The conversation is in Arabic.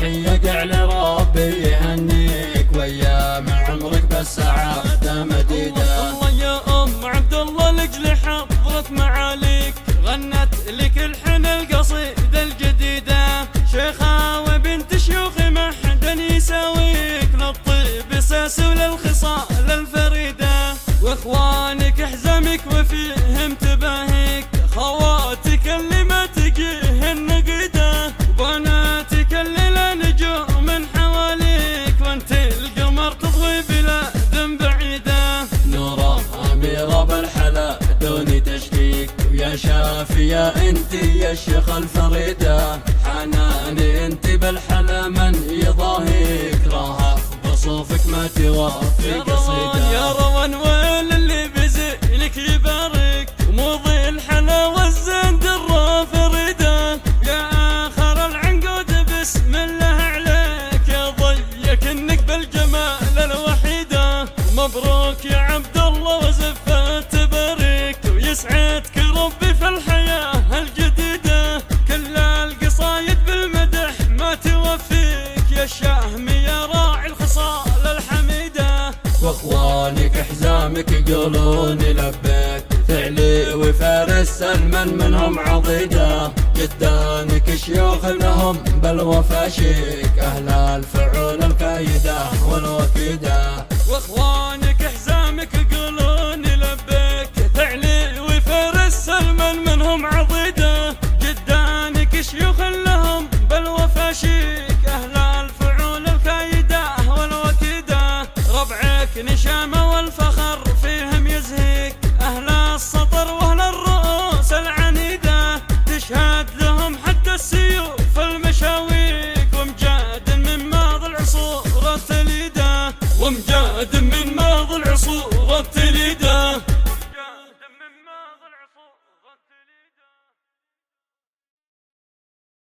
تحية على ربي يهنيك ويام عمرك بالسعادة مديدة. الله يا أم عبد الله لأجل حضرة معاليك غنت لك الحن القصيدة الجديدة. شيخة وبنت شيوخ ما حدا يساويك للطيب ساس وللخصال الفريدة. واخوانك احزامك وفيهم تباهيك خواتك اللي ما تجيهن قيده. وبناتك اللي لا نجوم من حواليك وانت القمر تضوي بلاد بعيده. نورة أميرة بالحلا دون تشكيك ويا شافية انت يا الشيخ الفريدة. حناني انت بالحلا من يضاهيك راها بصوفك ما توافي قصيدة. يا روان ويل اللي بزينك يبارك وموضي الحلا والزند الرافريدة. يا آخر العنقود بسم الله عليك يا ضيك انك بالجمال الوحيدة. مبروك يا عبد الله وزفة تبارك ويسعدك ربي في الحياة الجديدة. كل القصايد بالمدح ما توفيك يا الشهم يا راعي الخصال الحميدة. واخوانك حزامك يقولون لبيك فعلي وفارس سلمان منهم عضيدة. جدانك شيوخ لهم بالوفا شيك اهل الفعول الكايدة والوكيدة. واخوانك حزامك يقولون لبيك فعلي وفارس سلمان منهم عضيدة. جدانك شيوخ